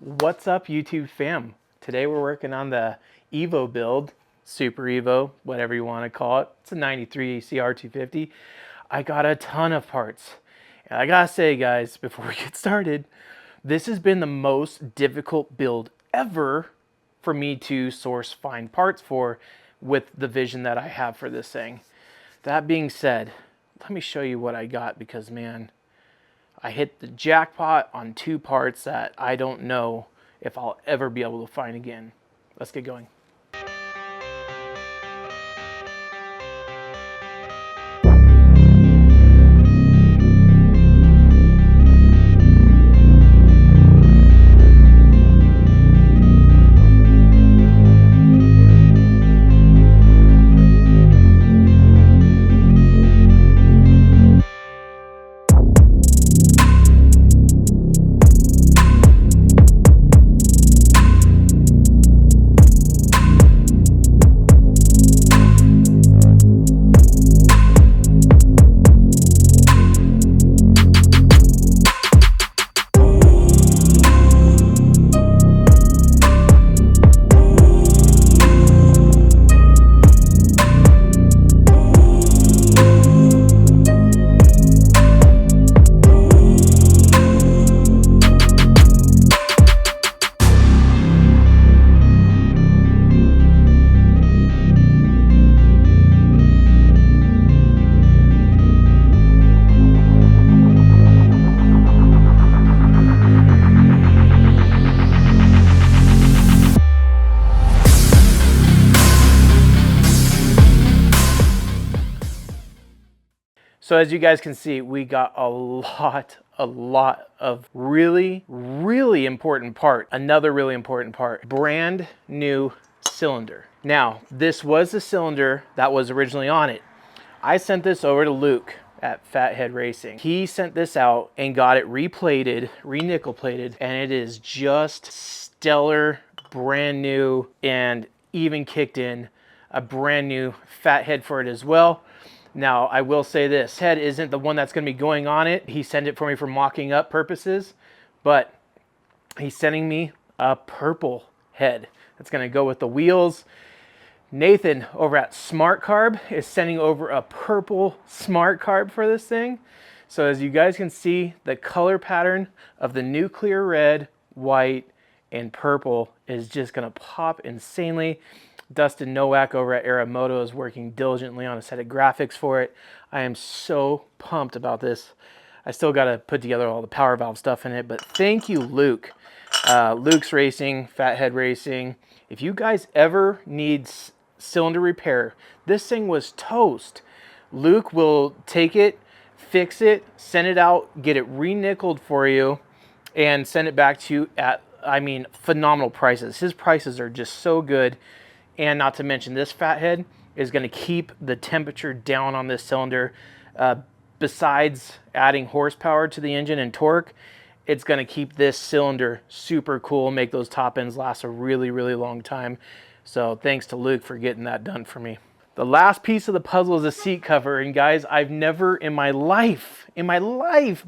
What's up, YouTube fam? Today we're working on the Evo build, Super Evo, whatever you want to call it. It's a 93 CR250. I got a ton of parts. And I gotta say, guys, before we get started, this has been the most difficult build ever for me to find parts for with the vision that I have for this thing. That being said, let me show you what I got because, man, I hit the jackpot on two parts that I don't know if I'll ever be able to find again. Let's get going. So as you guys can see, we got a lot of really important part. Another really important part, brand new cylinder. Now, this was the cylinder that was originally on it. I sent this over to Luke at Fathead Racing. He sent this out and got it replated, re-nickel plated, and it is just stellar, brand new, and even kicked in a brand new fat head for it as well. Now, I will say this head isn't the one that's going to be going on it. He sent it for me for mocking up purposes, but he's sending me a purple head that's going to go with the wheels. Nathan over at Smart Carb is sending over a purple Smart Carb for this thing. So as you guys can see, the color pattern of the nuclear red, white, and purple is just going to pop insanely. Dustin Nowak over at Aramoto is working diligently on a set of graphics for it. I am so pumped about this. I still got to put together all the power valve stuff in it, but thank you, Luke. Luke's Racing, Fathead Racing. If you guys ever need cylinder repair, this thing was toast. Luke will take it, fix it, send it out, get it re-nickeled for you, and send it back to you at, I mean, phenomenal prices. His prices are just so good. And not to mention, this fathead is going to keep the temperature down on this cylinder. Besides adding horsepower to the engine and torque, it's going to keep this cylinder super cool, make those top ends last a really long time. So thanks to Luke for getting that done for me. The last piece of the puzzle is a seat cover. And guys, I've never in my life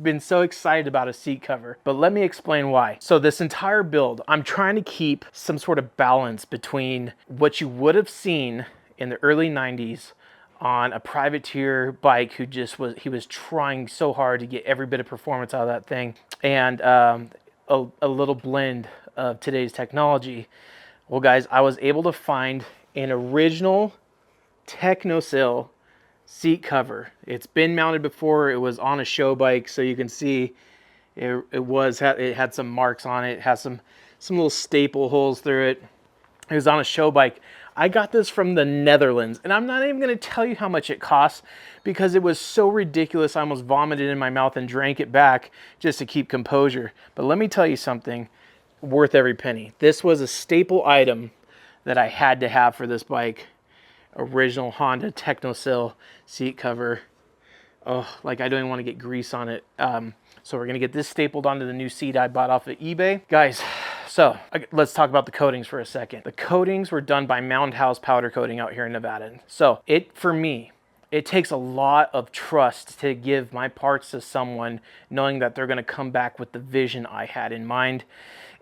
been so excited about a seat cover, but let me explain why. So this entire build, I'm trying to keep some sort of balance between what you would have seen in the early 90s on a privateer bike who he was trying so hard to get every bit of performance out of that thing, and a little blend of today's technology. Well, guys, I was able to find an original Technosil seat cover. It's been mounted before. It was on a show bike, so you can see it had some marks on it. It has some little staple holes through it. It was on a show bike. I got this from the Netherlands, and I'm not even going to tell you how much it costs because it was so ridiculous. I almost vomited in my mouth and drank it back just to keep composure. But let me tell you something worth every penny. This was a staple item that I had to have for this bike. Original Honda Technosil seat cover. Oh, like I don't even want to get grease on it. So we're going to get this stapled onto the new seat I bought off of eBay. Guys, so let's talk about the coatings for a second. The coatings were done by Mound House Powder Coating out here in Nevada. So for me, It takes a lot of trust to give my parts to someone knowing that they're going to come back with the vision I had in mind.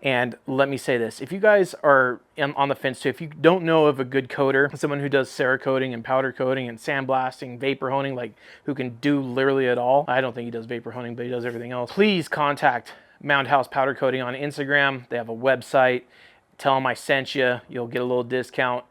And let me say this, if you guys are on the fence too, if you don't know of a good coater, someone who does Cerakoting and powder coating and sandblasting, vapor honing, like who can do literally it all. I don't think he does vapor honing, but he does everything else. Please contact Mound House Powder Coating on Instagram. They have a website. Tell them I sent you. You'll get a little discount.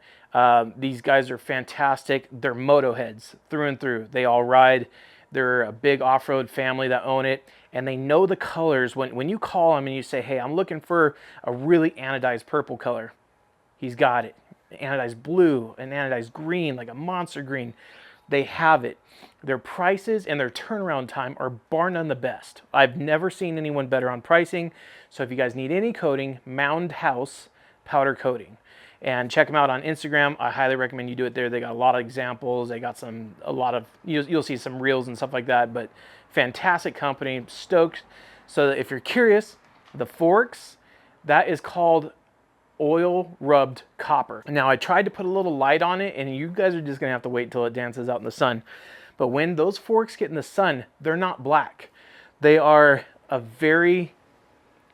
These guys are fantastic. They're moto heads through and through. They all ride. They're a big off-road family that own it, and they know the colors. When you call them and you say, hey, I'm looking for a really anodized purple color, he's got it. Anodized blue, an anodized green, like a monster green. They have it. Their prices and their turnaround time are bar none the best. I've never seen anyone better on pricing. So if you guys need any coating, Mound House Powder Coating. And check them out on Instagram. I highly recommend you do it there. They got a lot of examples. They got you'll see some reels and stuff like that, but fantastic company, stoked. So if you're curious, the forks, that is called oil rubbed copper. Now I tried to put a little light on it, and you guys are just gonna have to wait till it dances out in the sun. But when those forks get in the sun, they're not black. They are a very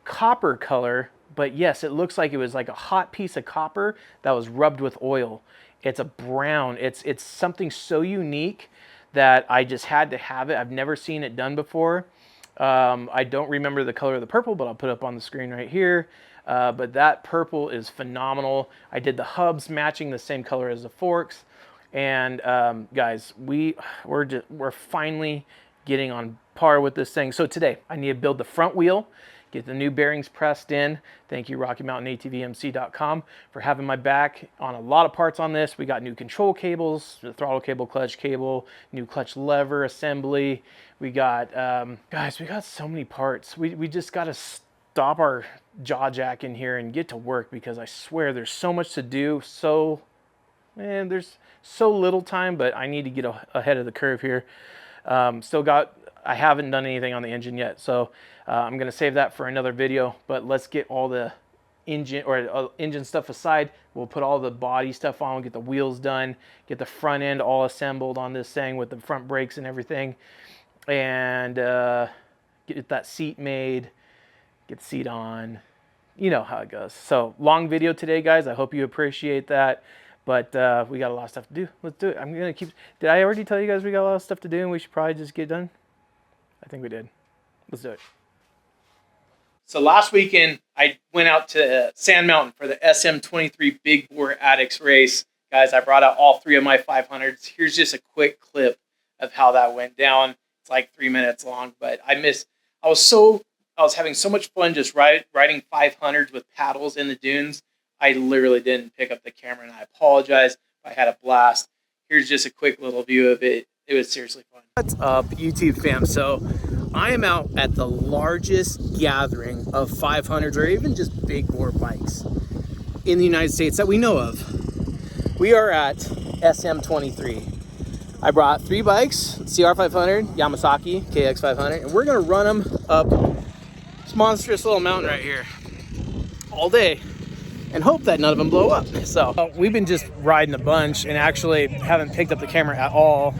copper color. But yes, it looks like it was like a hot piece of copper that was rubbed with oil. It's a brown. It's something so unique that I just had to have it. I've never seen it done before. I don't remember the color of the purple, but I'll put it up on the screen right here. But that purple is phenomenal. I did the hubs matching the same color as the forks. And guys, we're finally getting on par with this thing. So today I need to build the front wheel, get the new bearings pressed in. Thank you, RockyMountainATVMC.com, for having my back on a lot of parts on this. We got new control cables, the throttle cable, clutch cable, new clutch lever assembly. We got, guys, we got so many parts. We just got to stop our jaw jack in here and get to work, because I swear there's so much to do. There's so little time, but I need to get ahead of the curve here. I haven't done anything on the engine yet, so I'm going to save that for another video. But let's get all the engine stuff aside. We'll put all the body stuff on, get the wheels done, get the front end all assembled on this thing with the front brakes and everything, and get that seat made, get the seat on. You know how it goes. So long video today, guys. I hope you appreciate that. But we got a lot of stuff to do. Let's do it. I'm going to keep... Did I already tell you guys we got a lot of stuff to do and we should probably just get done? I think we did. Let's do it. So last weekend, I went out to Sand Mountain for the SM23 Big Bore Addicts race. Guys, I brought out all 3 of my 500s. Here's just a quick clip of how that went down. It's like 3 minutes long, but I was having so much fun just riding 500s with paddles in the dunes. I literally didn't pick up the camera, and I apologize. I had a blast. Here's just a quick little view of it. It was seriously fun. What's up, YouTube fam? So I am out at the largest gathering of 500s, or even just big bore bikes in the United States that we know of. We are at SM23. I brought 3 bikes, CR250R, Yamasaki, KX500, and we're gonna run them up this monstrous little mountain right here all day and hope that none of them blow up. So we've been just riding a bunch and actually haven't picked up the camera at all.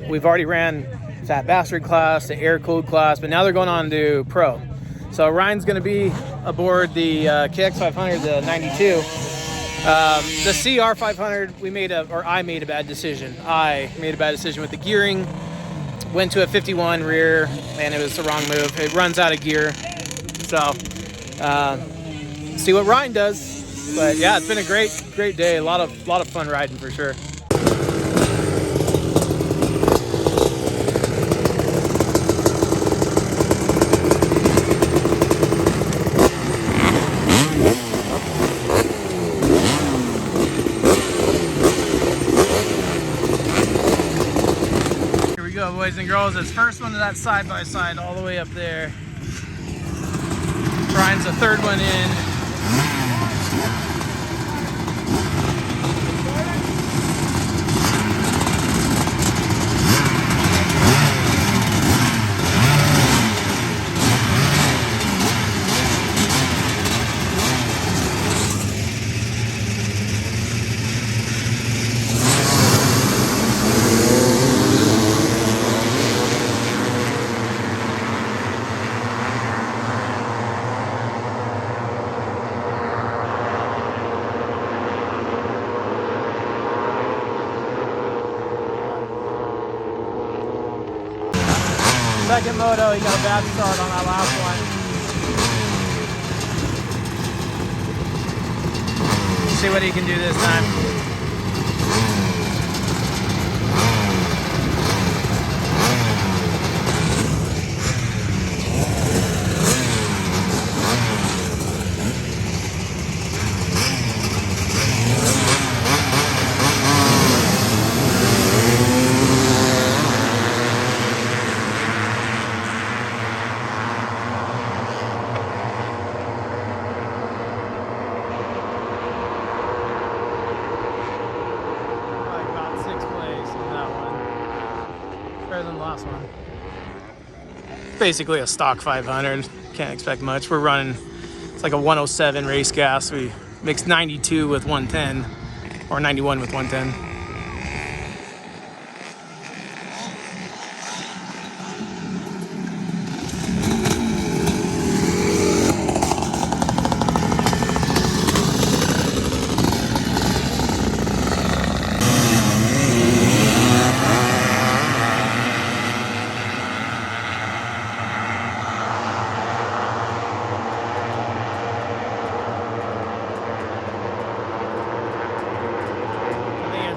We've already ran Fat Bastard class, the air cooled class, but now they're going on to pro. So Ryan's gonna be aboard the KX500, the 92. The CR500, I made a bad decision. I made a bad decision with the gearing. Went to a 51 rear, and it was the wrong move. It runs out of gear. So, see what Ryan does. But yeah, it's been a great day. A lot of fun riding for sure. Here we go, boys and girls. It's first one to that side-by-side all the way up there. Ryan's the third one in. Second moto, he got a bad start on that last one. See what he can do this time. Than the last one. Basically a stock 500. Can't expect much. We're running, it's like a 107 race gas. We mixed 92 with 110 or 91 with 110.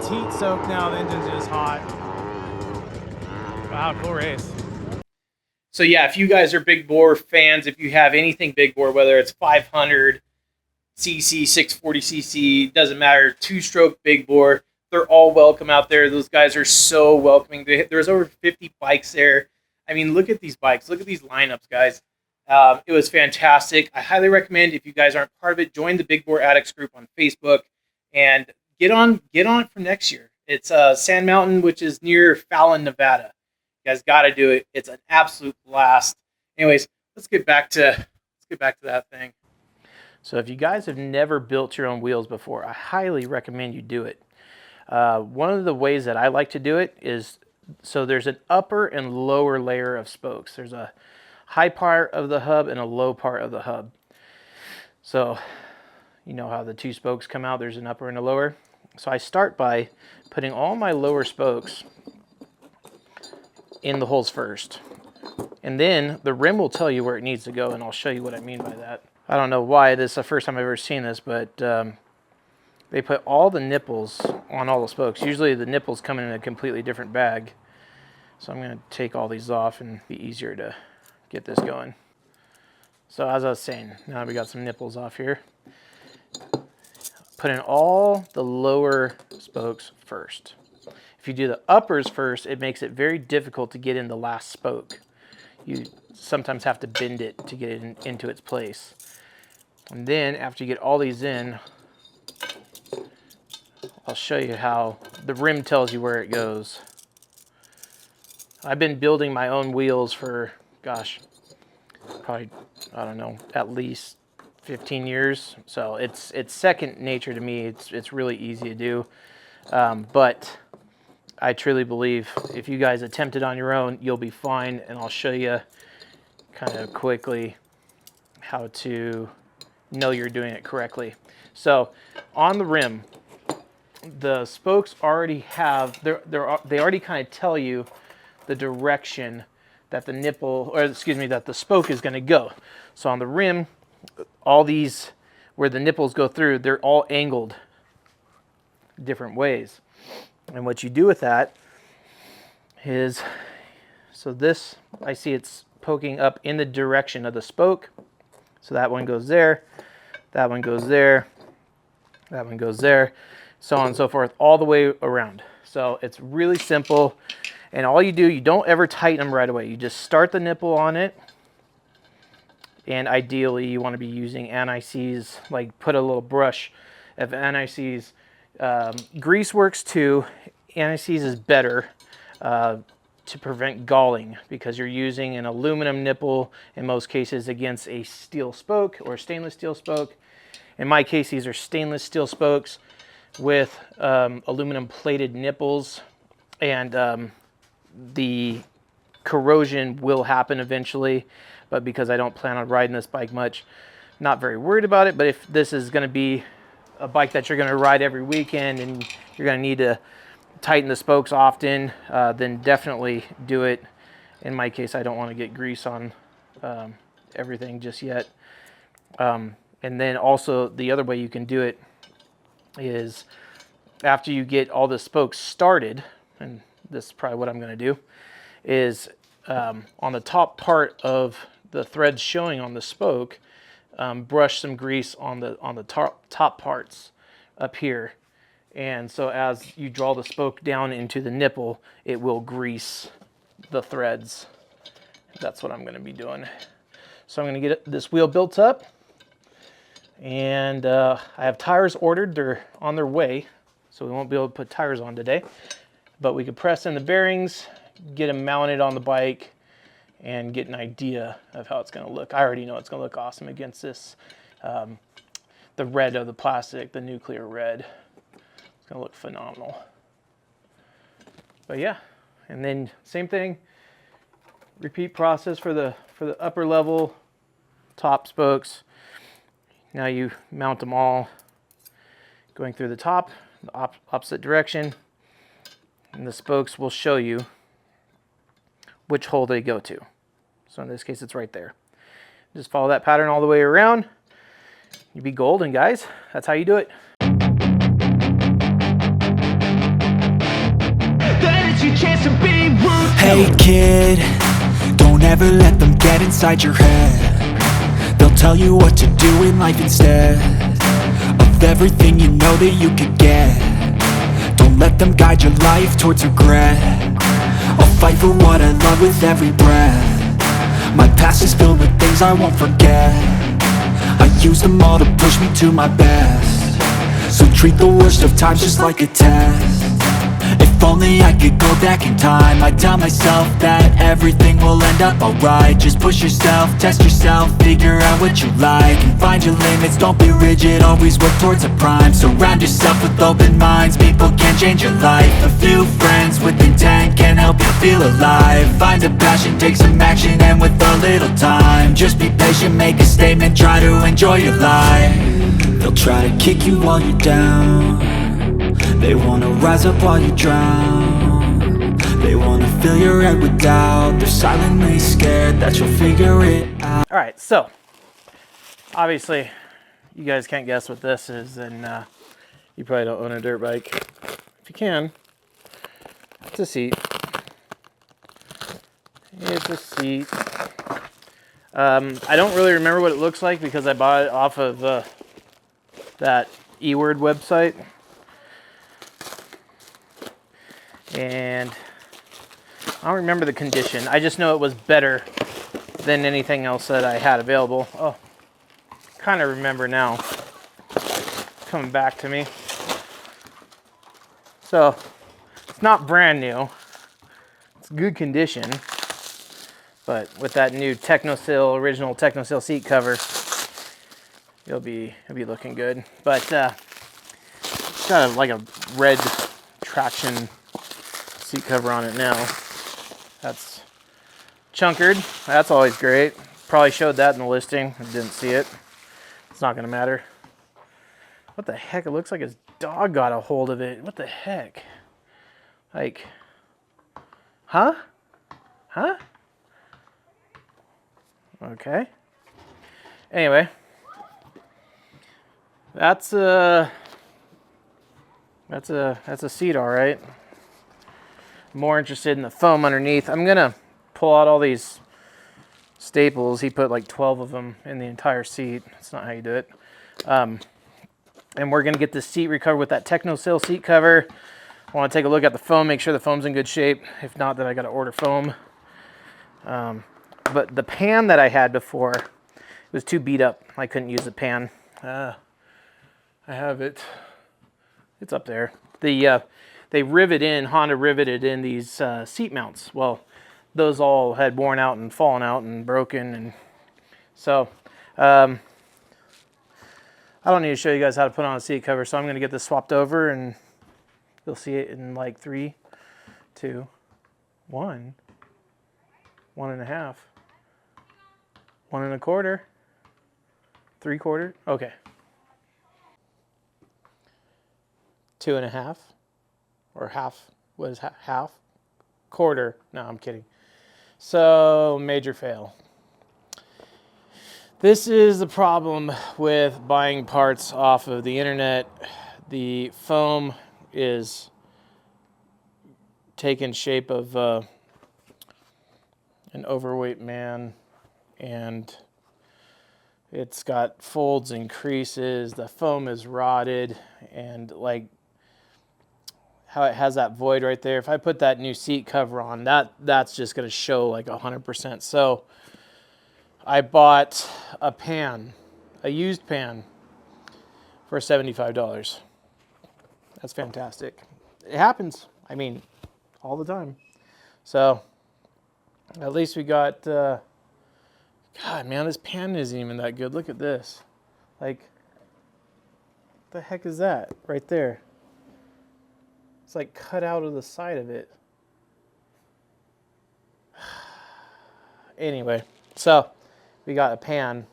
Heat soaked now, the engine's just hot. Wow, cool race. So yeah, if you guys are big bore fans, if you have anything big bore, whether it's 500 cc, 640 cc, doesn't matter, two-stroke big bore, they're all welcome out there. Those guys are so welcoming. There's over 50 bikes there. I mean, look at these bikes. Look at these lineups, guys. It was fantastic. I highly recommend, if you guys aren't part of it, join the Big Bore Addicts group on Facebook and get on it for next year. It's Sand Mountain, which is near Fallon, Nevada. You guys got to do it. It's an absolute blast. Anyways, let's get back to that thing. So if you guys have never built your own wheels before, I highly recommend you do it. One of the ways that I like to do it is, so there's an upper and lower layer of spokes. There's a high part of the hub and a low part of the hub. So you know how the two spokes come out, there's an upper and a lower. So I start by putting all my lower spokes in the holes first. And then the rim will tell you where it needs to go, and I'll show you what I mean by that. I don't know why, this is the first time I've ever seen this, but they put all the nipples on all the spokes. Usually the nipples come in a completely different bag. So I'm going to take all these off and be easier to get this going. So as I was saying, now we got some nipples off here. Put in all the lower spokes first. If you do the uppers first, it makes it very difficult to get in the last spoke. You sometimes have to bend it to get it into its place. And then after you get all these in, I'll show you how the rim tells you where it goes. I've been building my own wheels for, gosh, probably, I don't know, at least 15 years. So it's second nature to me. It's really easy to do. But I truly believe if you guys attempt it on your own, you'll be fine. And I'll show you kind of quickly how to know you're doing it correctly. So on the rim, the spokes already have, they already kind of tell you the direction that the nipple, or excuse me, that the spoke is going to go. So on the rim, all these where the nipples go through, they're all angled different ways. And what you do with that is, so this, I see it's poking up in the direction of the spoke. So that one goes there, that one goes there, that one goes there, so on and so forth, all the way around. So it's really simple. And all you do, you don't ever tighten them right away. You just start the nipple on it. And ideally, you want to be using anti-seize, like put a little brush of anti-seize. Grease works too. Anti-seize is better to prevent galling because you're using an aluminum nipple in most cases against a steel spoke or stainless steel spoke. In my case, these are stainless steel spokes with aluminum plated nipples, and the corrosion will happen eventually, but because I don't plan on riding this bike much, not very worried about it. But if this is going to be a bike that you're going to ride every weekend and you're going to need to tighten the spokes often, then definitely do it In my case, I don't want to get grease on everything just yet. And then also the other way you can do it is after you get all the spokes started, and this is probably what I'm going to do, is on the top part of the threads showing on the spoke, brush some grease on the top parts up here. And so as you draw the spoke down into the nipple, it will grease the threads. That's what I'm going to be doing. So I'm going to get this wheel built up, and I have tires ordered. They're on their way, so we won't be able to put tires on today, but we could press in the bearings, get them mounted on the bike, and get an idea of how it's going to look. I already know it's going to look awesome against this, the red of the plastic, the nuclear red. It's going to look phenomenal. But yeah, and then same thing, repeat process for the upper level top spokes. Now you mount them all going through the top, the opposite direction, and the spokes will show you which hole they go to. So in this case, it's right there. Just follow that pattern all the way around. You'll be golden, guys. That's how you do it. Hey kid, don't ever let them get inside your head. They'll tell you what to do in life instead of everything you know that you could get. Don't let them guide your life towards regret. I'll fight for what I love with every breath. My past is filled with things I won't forget. I use them all to push me to my best. So treat the worst of times just like a test. If only I could go back in time, I'd tell myself that everything will end up alright. Just push yourself, test yourself, figure out what you like, and find your limits, don't be rigid, always work towards a prime. Surround yourself with open minds, people can change your life. A few friends with intent can help you feel alive. Find a passion, take some action, and with a little time, just be patient, make a statement, try to enjoy your life. They'll try to kick you while you're down. They wanna rise up while you drown. They wanna fill your head with doubt. They're silently scared that you'll figure it out. All right, so obviously you guys can't guess what this is, and you probably don't own a dirt bike. If you can, it's a seat. It's a seat. I don't really remember what it looks like because I bought it off of that eWord website. And I don't remember the condition. I just know it was better than anything else that I had available. Oh, kind of remember now. Coming back to me. So, it's not brand new. It's good condition. But with that new original Technosil seat cover, it'll be looking good. But it's got like a red traction seat cover on it now. That's chunkered. That's always great. Probably showed that in the listing. I didn't see it. It's not going to matter. What the heck? It looks like his dog got a hold of it. What the heck? Like, huh? Huh? Okay. Anyway, that's a seat, all right. More interested in the foam underneath. I'm gonna pull out all these staples. He put like 12 of them in the entire seat. That's not how you do it. And we're gonna get the seat recovered with that Technosil seat cover. I want to take a look at the foam, make sure the foam's in good shape. If not, then I gotta order foam. But the pan that I had before was too beat up. I couldn't use the pan. I have it. It's up there. They Honda riveted in these seat mounts. Well, those all had worn out and fallen out and broken, and so I don't need to show you guys how to put on a seat cover, so I'm going to get this swapped over, and you'll see it in like 3, 2, 1, 1.5, 1 1/4, 3/4, okay, 2.5, or half. What is half? Quarter. No, I'm kidding. So, major fail. This is the problem with buying parts off of the internet. The foam is taking shape of an overweight man, and it's got folds and creases. The foam is rotted, and like how it has that void right there. If I put that new seat cover on, that's just going to show like 100%. So I bought a pan, a used pan, for $75. That's fantastic. It happens. I mean, all the time. So at least we got, God, man, this pan isn't even that good. Look at this. Like, what the heck is that right there? It's like cut out of the side of it. Anyway, so we got a pan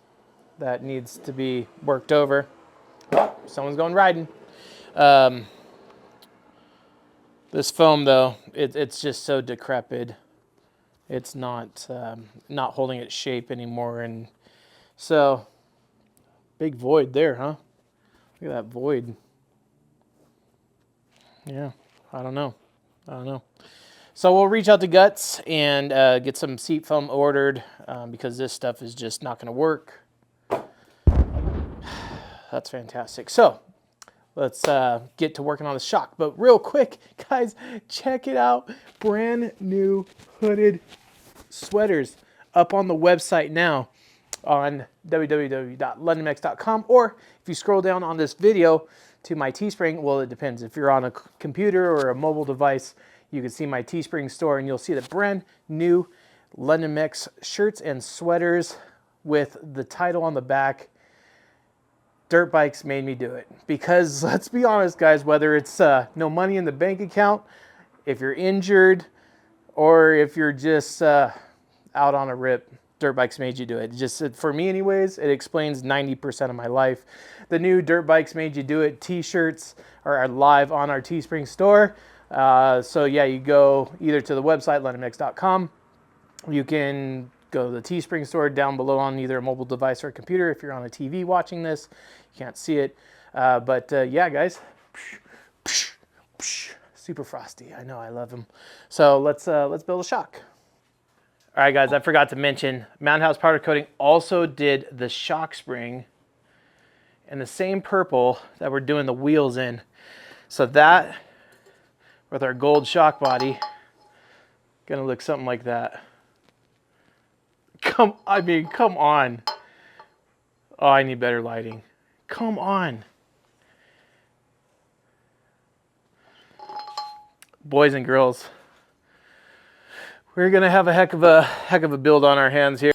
that needs to be worked over. Oh, someone's going riding. This foam, though, it's just so decrepit. It's not holding its shape anymore, and so big void there, huh? Look at that void. Yeah, I don't know. So we'll reach out to Guts and get some seat foam ordered because this stuff is just not going to work. That's fantastic. So let's get to working on the shock. But real quick, guys, check it out. Brand new hooded sweaters up on the website now on www.londonmex.com, or if you scroll down on this video to my Teespring, well, it depends. If you're on a computer or a mobile device, you can see my Teespring store, and you'll see the brand new London Mex shirts and sweaters with the title on the back, Dirt Bikes Made Me Do It. Because let's be honest, guys, whether it's no money in the bank account, if you're injured, or if you're just out on a rip, Dirt Bikes Made You Do It. Just for me anyways, it explains 90% of my life. The new Dirt Bikes Made You Do It t-shirts are live on our Teespring store. So yeah, you go either to the website, londonmex.com. You can go to the Teespring store down below on either a mobile device or a computer. If you're on a TV watching this, you can't see it. But yeah, guys, super frosty. I know, I love them. So let's build a shock. All right, guys, I forgot to mention, Mountain House Powder Coating also did the shock spring in the same purple that we're doing the wheels in. So that, with our gold shock body, gonna look something like that. Come on. Oh, I need better lighting. Come on. Boys and girls, we're gonna have a heck of a build on our hands here.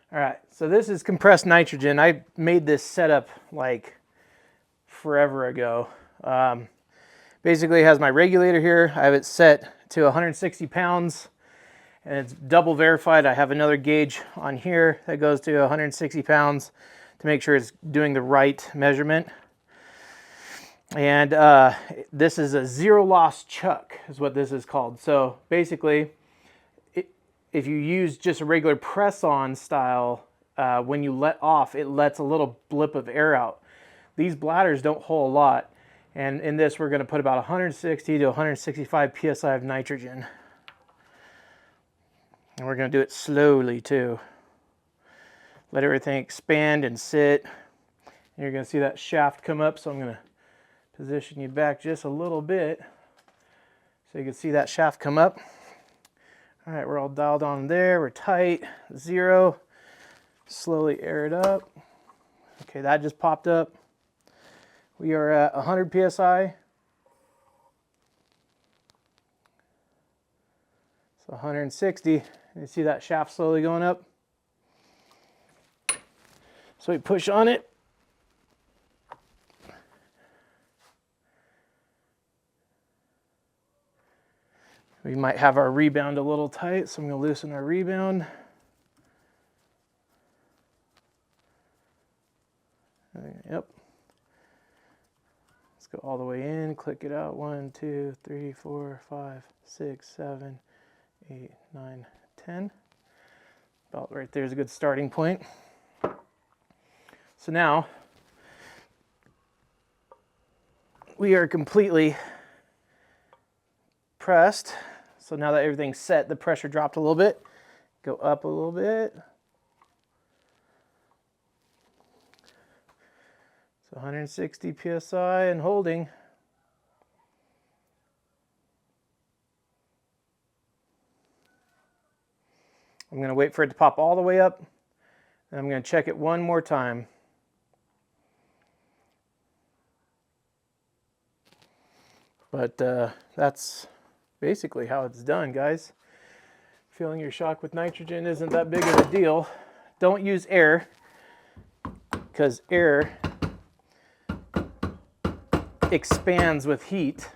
All right, so this is compressed nitrogen. I made this setup like forever ago. Basically, it has my regulator here. I have it set to 160 pounds, and it's double verified. I have another gauge on here that goes to 160 pounds to make sure it's doing the right measurement. And this is a zero loss chuck is what this is called. So basically, if you use just a regular press-on style, when you let off, it lets a little blip of air out. These bladders don't hold a lot. And in this, we're going to put about 160 to 165 psi of nitrogen. And we're going to do it slowly too. Let everything expand and sit. And you're going to see that shaft come up, so I'm going to position you back just a little bit so you can see that shaft come up. All right, we're all dialed on there. We're tight. 0. Slowly air it up. Okay, that just popped up. We are at 100 psi. So 160. You see that shaft slowly going up? So we push on it. We might have our rebound a little tight, so I'm going to loosen our rebound. Yep. Let's go all the way in, click it out. 1, 2, 3, 4, 5, 6, 7, 8, 9, 10. About right there is a good starting point. So now we are completely pressed. So now that everything's set, the pressure dropped a little bit. Go up a little bit. So 160 psi and holding. I'm going to wait for it to pop all the way up, and I'm going to check it one more time. But that's basically how it's done, guys. Filling your shock with nitrogen isn't that big of a deal. Don't use air, because air expands with heat.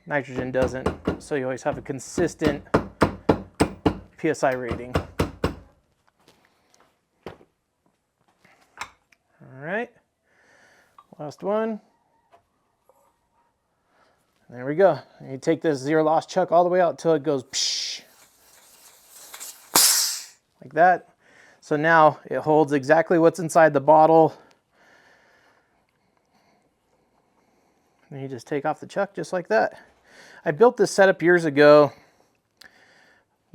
Nitrogen doesn't, so you always have a consistent PSI rating. All right, last one. There we go. And you take this zero loss chuck all the way out until it goes psh, like that. So now it holds exactly what's inside the bottle. And you just take off the chuck just like that. I built this setup years ago,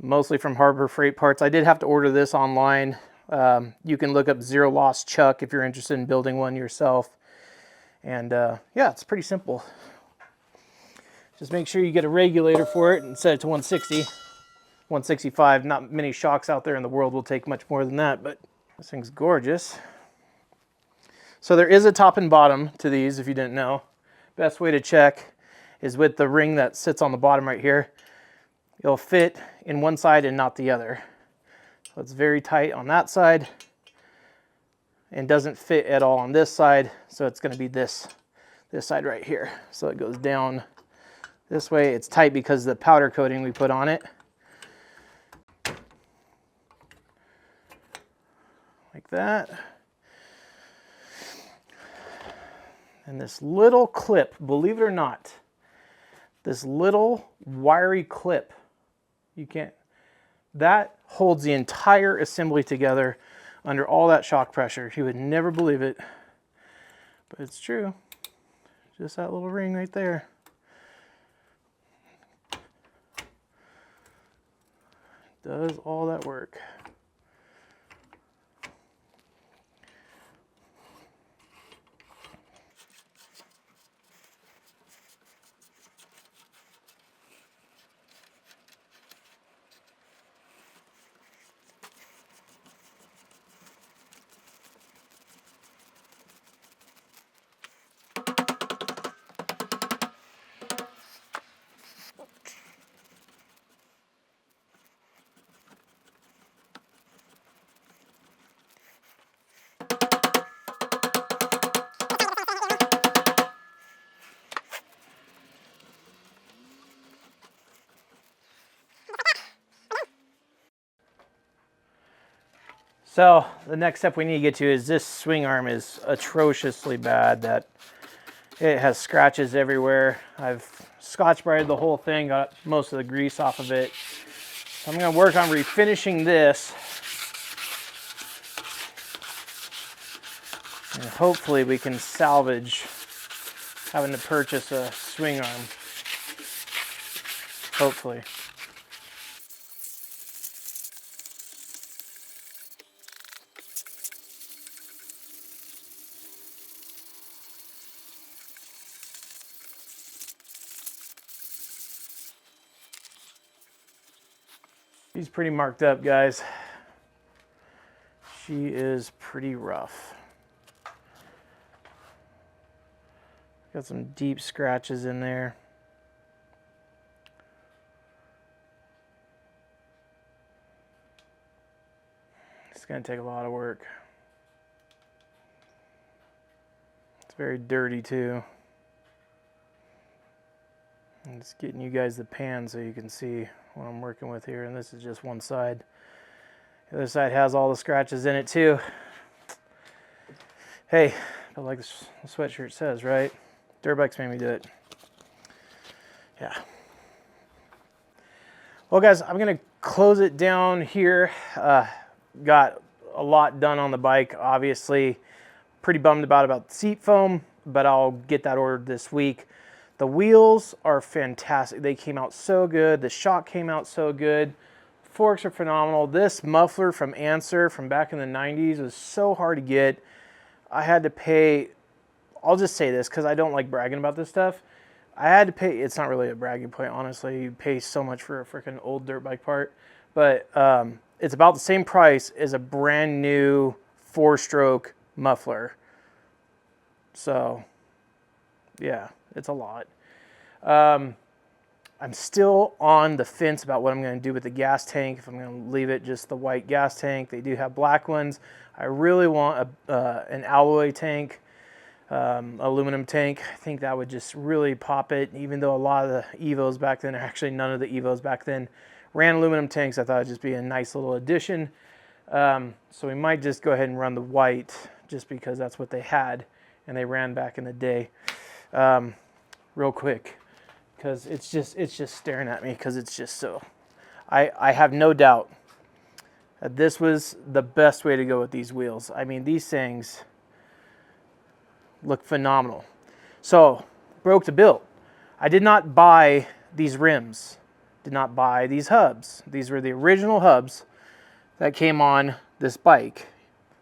mostly from Harbor Freight Parts. I did have to order this online. You can look up zero loss chuck if you're interested in building one yourself. And yeah, it's pretty simple. Just make sure you get a regulator for it and set it to 160, 165. Not many shocks out there in the world will take much more than that, but this thing's gorgeous. So there is a top and bottom to these, if you didn't know. Best way to check is with the ring that sits on the bottom right here. It'll fit in one side and not the other. So it's very tight on that side and doesn't fit at all on this side. So it's going to be this side right here. So it goes down this way. It's tight because of the powder coating we put on it. Like that. And this little clip, believe it or not, this little wiry clip, that holds the entire assembly together under all that shock pressure. You would never believe it, but it's true. Just that little ring right there. Does all that work. So the next step we need to get to is this swing arm is atrociously bad. That it has scratches everywhere. I've Scotch-Brited the whole thing, got most of the grease off of it. So I'm going to work on refinishing this. And hopefully we can salvage having to purchase a swing arm. Hopefully. She's pretty marked up, guys. She is pretty rough. Got some deep scratches in there. It's going to take a lot of work. It's very dirty too. I'm just getting you guys the pan so you can see what I'm working with here, and this is just one side. The other side has all the scratches in it too. Hey, but like the sweatshirt says, right? Dirt bikes made me do it. Yeah. Well, guys, I'm gonna close it down here. Got a lot done on the bike, obviously. Pretty bummed about the seat foam, but I'll get that ordered this week. The wheels are fantastic. They came out so good. The shock came out so good. Forks are phenomenal. This muffler from Answer from back in the 90s was so hard to get. I had to pay, I'll just say this because I don't like bragging about this stuff. I had to pay, it's not really a bragging point, honestly. You pay so much for a freaking old dirt bike part. But it's about the same price as a brand new 4-stroke muffler. So, yeah, it's a lot. I'm still on the fence about what I'm going to do with the gas tank, if I'm going to leave it just the white gas tank. They do have black ones. I really want an alloy tank, aluminum tank. I think that would just really pop it, even though a lot of the Evos back then, actually none of the Evos back then, ran aluminum tanks. I thought it'd just be a nice little addition. So we might just go ahead and run the white just because that's what they had and they ran back in the day. Real quick, because it's just staring at me because it's just so. I have no doubt that this was the best way to go with these wheels. I mean, these things look phenomenal. So, broke the build. I did not buy these rims. Did not buy these hubs. These were the original hubs that came on this bike.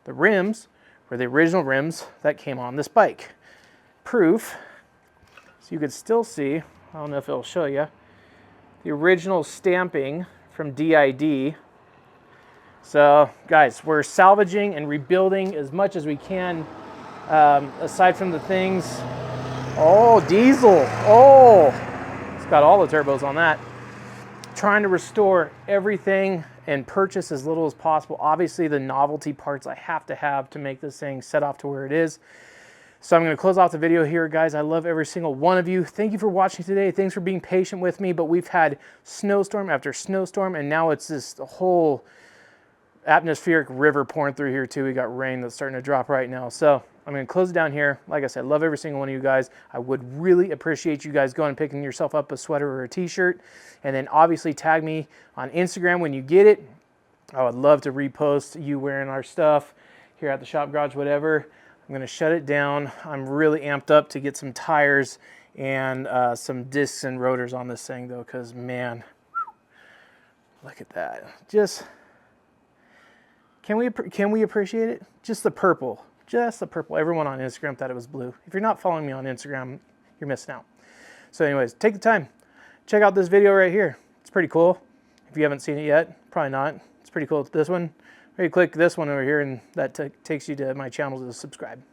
The rims were the original rims that came on this bike. Proof. So you could still see, I don't know if it'll show you, the original stamping from DID. So guys, we're salvaging and rebuilding as much as we can, aside from the things. Oh, diesel. Oh, it's got all the turbos on that. Trying to restore everything and purchase as little as possible. Obviously the novelty parts I have to make this thing set off to where it is. So I'm going to close off the video here, guys. I love every single one of you. Thank you for watching today. Thanks for being patient with me, but we've had snowstorm after snowstorm, and now it's this whole atmospheric river pouring through here too. We got rain that's starting to drop right now. So I'm going to close it down here. Like I said, love every single one of you guys. I would really appreciate you guys going and picking yourself up a sweater or a t-shirt, and then obviously tag me on Instagram when you get it. I would love to repost you wearing our stuff here at the shop garage, whatever. I'm going to shut it down. I'm really amped up to get some tires and some discs and rotors on this thing though, because man, look at that. Just, can we appreciate it? Just the purple. Just the purple. Everyone on Instagram thought it was blue. If you're not following me on Instagram, you're missing out. So anyways, take the time. Check out this video right here. It's pretty cool. If you haven't seen it yet, probably not. It's pretty cool. This one. Maybe click this one over here and that takes you to my channel to subscribe.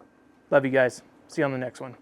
Love you guys. See you on the next one.